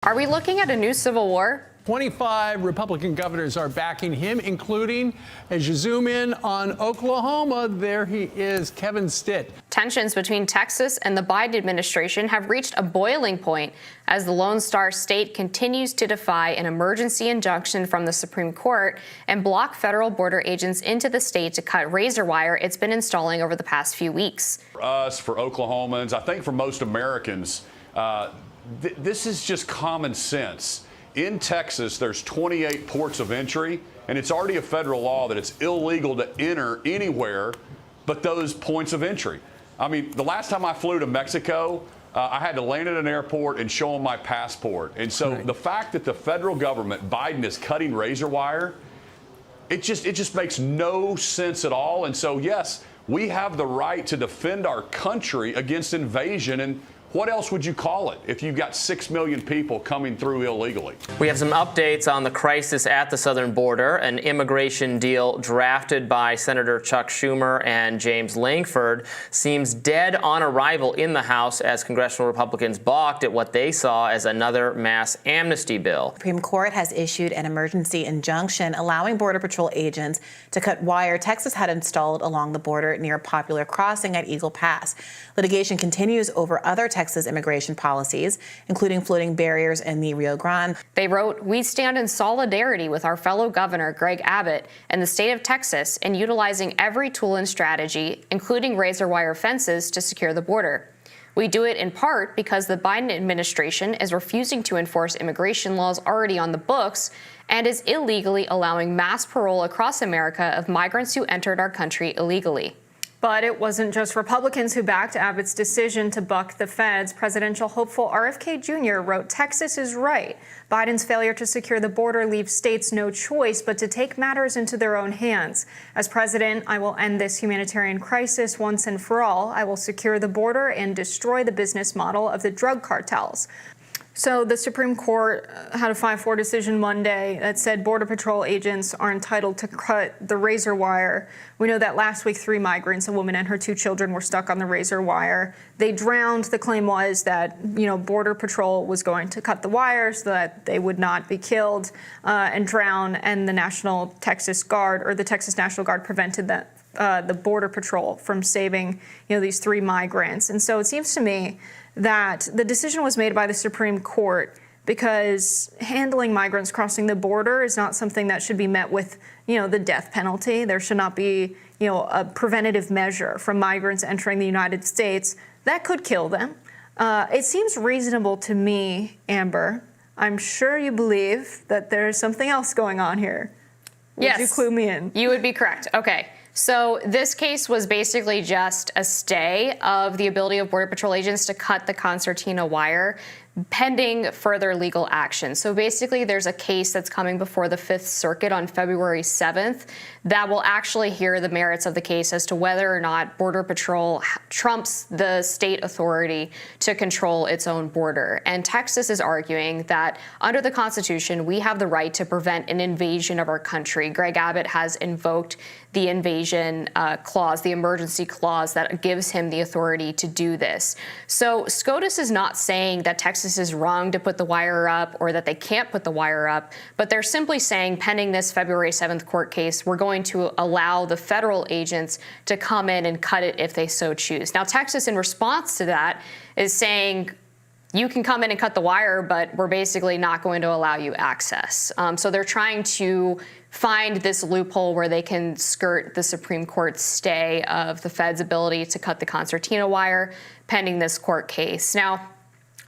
Are we looking at a new civil war? 25 Republican governors are backing him, including, as you zoom in on Oklahoma, there he is, Kevin Stitt. Tensions between Texas and the Biden administration have reached a boiling point as the Lone Star State continues to defy an emergency injunction from the Supreme Court and block federal border agents into the state to cut razor wire it's been installing over the past few weeks. For us, for Oklahomans, I think for most Americans, this is just common sense. In Texas, there's 28 ports of entry, and it's already a federal law that it's illegal to enter anywhere but those points of entry. I mean, the last time I flew to Mexico, I had to land at an airport and show them my passport. And so the fact that the federal government, Biden, is cutting razor wire, it just makes no sense at all. And so, yes, we have the right to defend our country against invasion. And what else would you call it if you've got 6 million people coming through illegally? We have some updates on the crisis at the southern border. An immigration deal drafted by Senator Chuck Schumer and James Lankford seems dead on arrival in the House as congressional Republicans balked at what they saw as another mass amnesty bill. The Supreme Court has issued an emergency injunction allowing Border Patrol agents to cut wire Texas had installed along the border near a popular crossing at Eagle Pass. Litigation continues over other Texas immigration policies, including floating barriers in the Rio Grande. They wrote, "We stand in solidarity with our fellow Governor Greg Abbott and the state of Texas in utilizing every tool and strategy, including razor wire fences, to secure the border. We do it in part because the Biden administration is refusing to enforce immigration laws already on the books and is illegally allowing mass parole across America of migrants who entered our country illegally." But it wasn't just Republicans who backed Abbott's decision to buck the feds. Presidential hopeful RFK Jr. wrote, "Texas is right. Biden's failure to secure the border leaves states no choice but to take matters into their own hands. As president, I will end this humanitarian crisis once and for all. I will secure the border and destroy the business model of the drug cartels." So the Supreme Court had a 5-4 decision Monday that said Border Patrol agents are entitled to cut the razor wire. We know that last week 3 migrants, a woman and her 2 children, were stuck on the razor wire. They drowned. The claim was that, Border Patrol was going to cut the wire so that they would not be killed and drown, and the National Texas Guard, or the Texas National Guard, prevented that. The Border Patrol from saving, these 3 migrants. And so it seems to me that the decision was made by the Supreme Court because handling migrants crossing the border is not something that should be met with, the death penalty. There should not be, a preventative measure from migrants entering the United States that could kill them. It seems reasonable to me, Amber. I'm sure you believe that there's something else going on here. Would you clue me in? You would be correct. Okay. So this case was basically just a stay of the ability of Border Patrol agents to cut the concertina wire pending further legal action. So basically there's a case that's coming before the 5th Circuit on February 7th that will actually hear the merits of the case as to whether or not Border Patrol trumps the state authority to control its own border. And Texas is arguing that under the Constitution, we have the right to prevent an invasion of our country. Greg Abbott has invoked the invasion clause, the emergency clause that gives him the authority to do this. So SCOTUS is not saying that Texas is wrong to put the wire up or that they can't put the wire up, but they're simply saying, pending this February 7th court case, we're going to allow the federal agents to come in and cut it if they so choose. Now, Texas, in response to that, is saying, you can come in and cut the wire, but we're basically not going to allow you access. So they're trying to find this loophole where they can skirt the Supreme Court's stay of the Fed's ability to cut the concertina wire pending this court case. Now,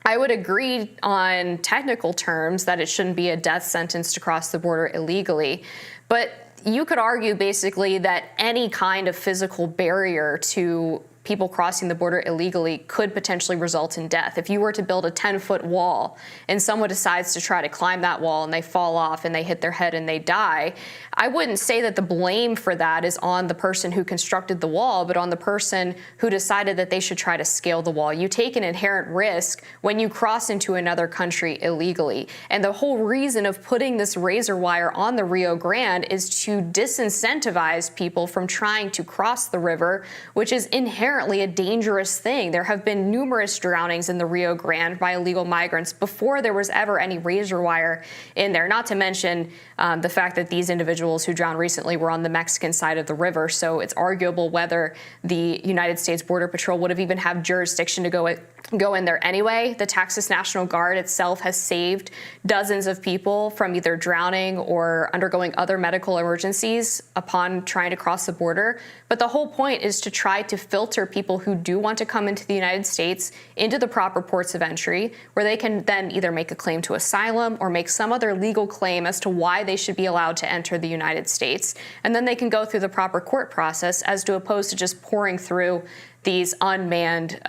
I would agree on technical terms that it shouldn't be a death sentence to cross the border illegally, but you could argue basically that any kind of physical barrier to people crossing the border illegally could potentially result in death. If you were to build a 10-foot wall and someone decides to try to climb that wall and they fall off and they hit their head and they die, I wouldn't say that the blame for that is on the person who constructed the wall, but on the person who decided that they should try to scale the wall. You take an inherent risk when you cross into another country illegally. And the whole reason of putting this razor wire on the Rio Grande is to disincentivize people from trying to cross the river, which is inherent inherently a dangerous thing. There have been numerous drownings in the Rio Grande by illegal migrants before there was ever any razor wire in there, not to mention the fact that these individuals who drowned recently were on the Mexican side of the river. So it's arguable whether the United States Border Patrol would have even had jurisdiction to go in there anyway. The Texas National Guard itself has saved dozens of people from either drowning or undergoing other medical emergencies upon trying to cross the border. But the whole point is to try to filter people who do want to come into the United States into the proper ports of entry, where they can then either make a claim to asylum or make some other legal claim as to why they should be allowed to enter the United States. And then they can go through the proper court process, as opposed to just pouring through these unmanned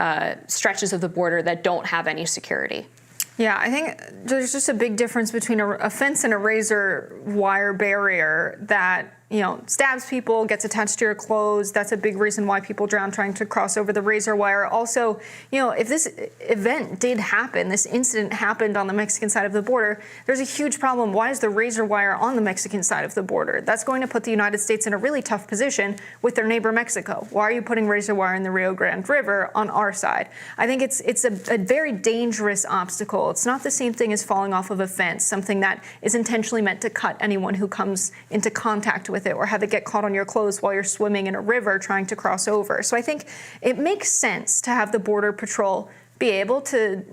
stretches of the border that don't have any security. Yeah, I think there's just a big difference between a fence and a razor wire barrier that, stabs people, gets attached to your clothes. That's a big reason why people drown trying to cross over the razor wire. Also, if this event did happen, this incident happened on the Mexican side of the border, there's a huge problem. Why is the razor wire on the Mexican side of the border? That's going to put the United States in a really tough position with their neighbor Mexico. Why are you putting razor wire in the Rio Grande River on our side? I think it's a very dangerous obstacle. It's not the same thing as falling off of a fence, something that is intentionally meant to cut anyone who comes into contact with it, or have it get caught on your clothes while you're swimming in a river trying to cross over. So I think it makes sense to have the Border Patrol be able to,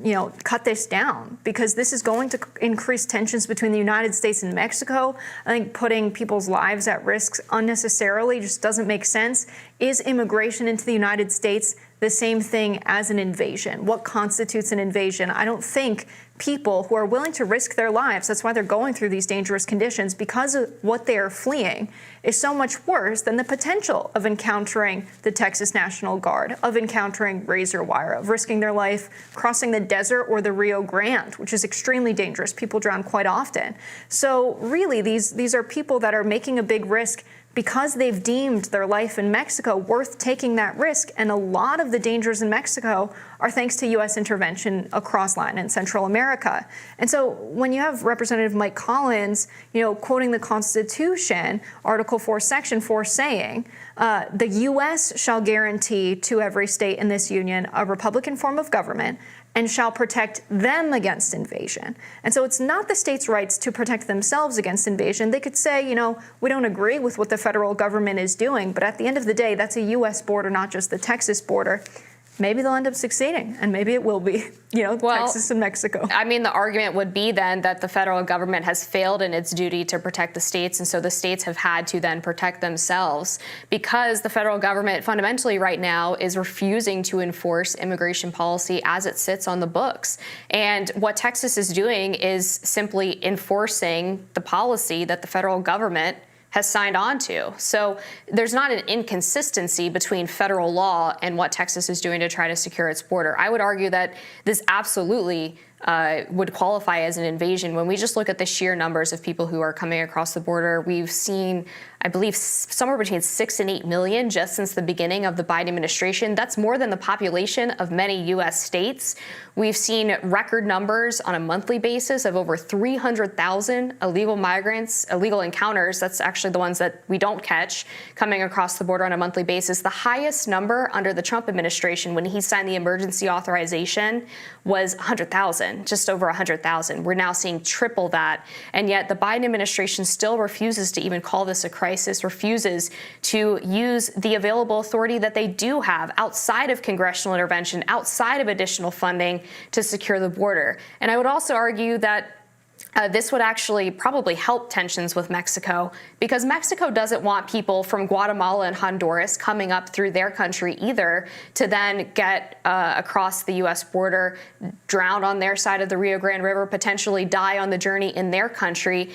cut this down, because this is going to increase tensions between the United States and Mexico. I think putting people's lives at risk unnecessarily just doesn't make sense. Is immigration into the United States the same thing as an invasion? What constitutes an invasion? I don't think people who are willing to risk their lives, that's why they're going through these dangerous conditions, because of what they are fleeing, is so much worse than the potential of encountering the Texas National Guard, of encountering razor wire, of risking their life crossing the desert or the Rio Grande, which is extremely dangerous. People drown quite often. So really, these are people that are making a big risk because they've deemed their life in Mexico worth taking that risk. And a lot of the dangers in Mexico are thanks to U.S. intervention across Latin and Central America. And so when you have Representative Mike Collins, quoting the Constitution, Article 4, Section 4, saying, the U.S. shall guarantee to every state in this union a Republican form of government and shall protect them against invasion. And so it's not the states' rights to protect themselves against invasion. They could say, we don't agree with what the federal government is doing, but at the end of the day, that's a U.S. border, not just the Texas border. Maybe they'll end up succeeding, and maybe it will be, Texas and Mexico. I mean, the argument would be then that the federal government has failed in its duty to protect the states, and so the states have had to then protect themselves, because the federal government fundamentally right now is refusing to enforce immigration policy as it sits on the books. And what Texas is doing is simply enforcing the policy that the federal government has signed on to. So there's not an inconsistency between federal law and what Texas is doing to try to secure its border. I would argue that this absolutely would qualify as an invasion. When we just look at the sheer numbers of people who are coming across the border, we've seen, I believe, somewhere between 6 and 8 million just since the beginning of the Biden administration. That's more than the population of many U.S. states. We've seen record numbers on a monthly basis of over 300,000 illegal migrants, illegal encounters. That's actually the ones that we don't catch coming across the border on a monthly basis. The highest number under the Trump administration when he signed the emergency authorization was 100,000. Just over 100,000. We're now seeing triple that. And yet the Biden administration still refuses to even call this a crisis, refuses to use the available authority that they do have outside of congressional intervention, outside of additional funding to secure the border. And I would also argue that this would actually probably help tensions with Mexico, because Mexico doesn't want people from Guatemala and Honduras coming up through their country either to then get across the U.S. border, drown on their side of the Rio Grande River, potentially die on the journey in their country.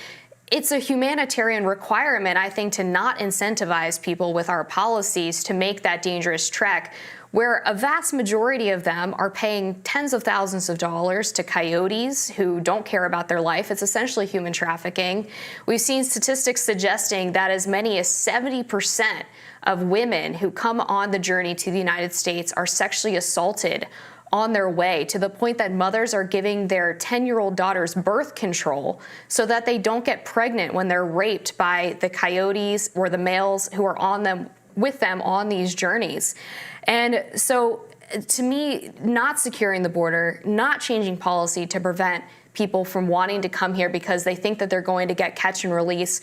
It's a humanitarian requirement, I think, to not incentivize people with our policies to make that dangerous trek, where a vast majority of them are paying tens of thousands of dollars to coyotes who don't care about their life. It's essentially human trafficking. We've seen statistics suggesting that as many as 70% of women who come on the journey to the United States are sexually assaulted on their way, to the point that mothers are giving their 10-year-old daughters birth control so that they don't get pregnant when they're raped by the coyotes or the males who are on them with them on these journeys. And so to me, not securing the border, not changing policy to prevent people from wanting to come here because they think that they're going to get catch and release.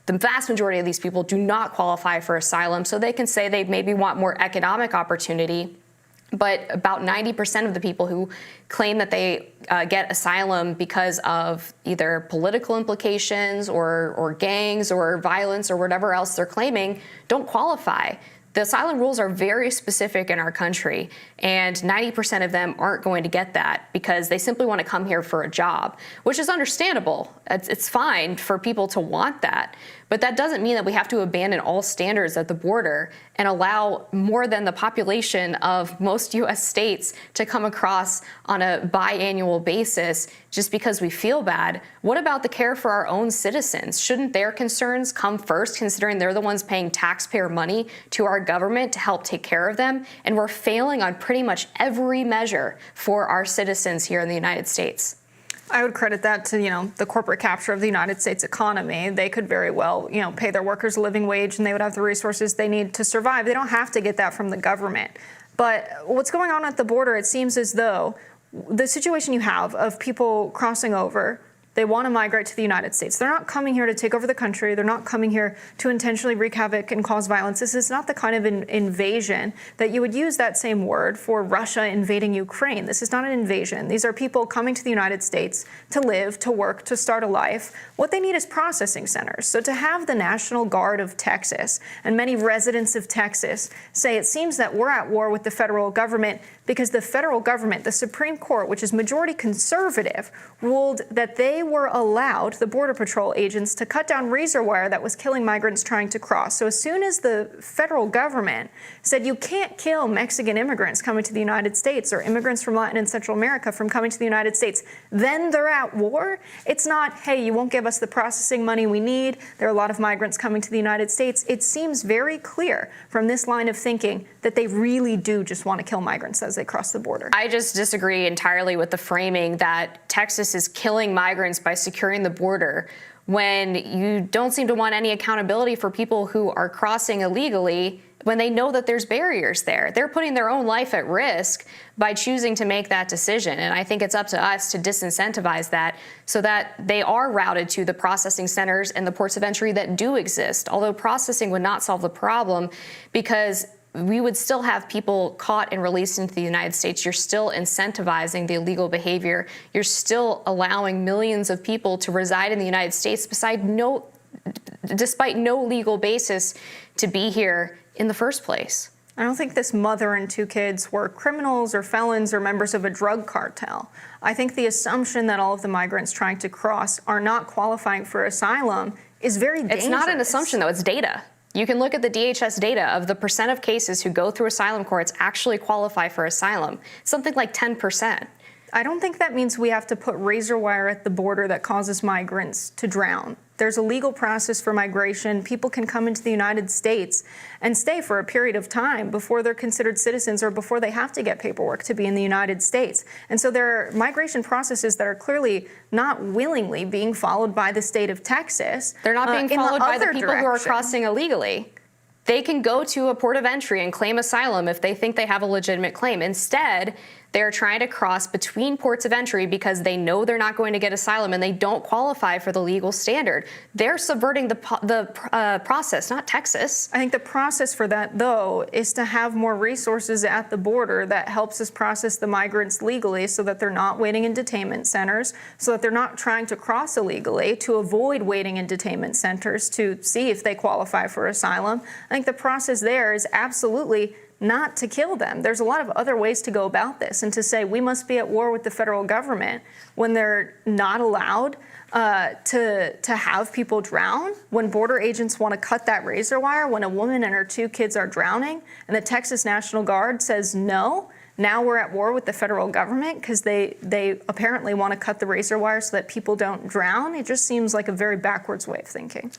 The vast majority of these people do not qualify for asylum, so they can say they maybe want more economic opportunity. But about 90% of the people who claim that they get asylum because of either political implications or gangs or violence or whatever else they're claiming don't qualify. The asylum rules are very specific in our country, and 90% of them aren't going to get that because they simply want to come here for a job, which is understandable. It's fine for people to want that, but that doesn't mean that we have to abandon all standards at the border and allow more than the population of most U.S. states to come across on a biannual basis just because we feel bad. What about the care for our own citizens? Shouldn't their concerns come first, considering they're the ones paying taxpayer money to our government to help take care of them? And we're failing on pretty much every measure for our citizens here in the United States. I would credit that to, the corporate capture of the United States economy. They could very well, pay their workers a living wage and they would have the resources they need to survive. They don't have to get that from the government. But what's going on at the border, it seems as though the situation you have of people crossing over, they want to migrate to the United States. They're not coming here to take over the country. They're not coming here to intentionally wreak havoc and cause violence. This is not the kind of invasion that you would use that same word for Russia invading Ukraine. This is not an invasion. These are people coming to the United States to live, to work, to start a life. What they need is processing centers. So to have the National Guard of Texas and many residents of Texas say it seems that we're at war with the federal government because the federal government, the Supreme Court, which is majority conservative, ruled that they were allowed, the Border Patrol agents, to cut down razor wire that was killing migrants trying to cross. So as soon as the federal government said you can't kill Mexican immigrants coming to the United States or immigrants from Latin and Central America from coming to the United States, then they're at war. It's not, hey, you won't give us the processing money we need. There are a lot of migrants coming to the United States. It seems very clear from this line of thinking that they really do just want to kill migrants as they cross the border. I just disagree entirely with the framing that Texas is killing migrants by securing the border when you don't seem to want any accountability for people who are crossing illegally when they know that there's barriers there. They're putting their own life at risk by choosing to make that decision. And I think it's up to us to disincentivize that so that they are routed to the processing centers and the ports of entry that do exist. Although processing would not solve the problem because we would still have people caught and released into the United States. You're still incentivizing the illegal behavior. You're still allowing millions of people to reside in the United States despite no legal basis to be here in the first place. I don't think this mother and two kids were criminals or felons or members of a drug cartel. I think the assumption that all of the migrants trying to cross are not qualifying for asylum is very dangerous. It's not an assumption, though. It's data. You can look at the DHS data of the percent of cases who go through asylum courts actually qualify for asylum. Something like 10%. I don't think that means we have to put razor wire at the border that causes migrants to drown. There's a legal process for migration. People can come into the United States and stay for a period of time before they're considered citizens or before they have to get paperwork to be in the United States. And so there are migration processes that are clearly not willingly being followed by the state of Texas. They're not being followed by the people who are crossing illegally. They can go to a port of entry and claim asylum if they think they have a legitimate claim. Instead, they're trying to cross between ports of entry because they know they're not going to get asylum and they don't qualify for the legal standard. They're subverting the process, not Texas. I think the process for that, though, is to have more resources at the border that helps us process the migrants legally so that they're not waiting in detainment centers, so that they're not trying to cross illegally to avoid waiting in detainment centers to see if they qualify for asylum. I think the process there is absolutely not to kill them. There's a lot of other ways to go about this, and to say we must be at war with the federal government when they're not allowed to have people drown, when border agents want to cut that razor wire, when a woman and her two kids are drowning, and the Texas National Guard says no. Now we're at war with the federal government because they apparently want to cut the razor wire so that people don't drown. It just seems like a very backwards way of thinking.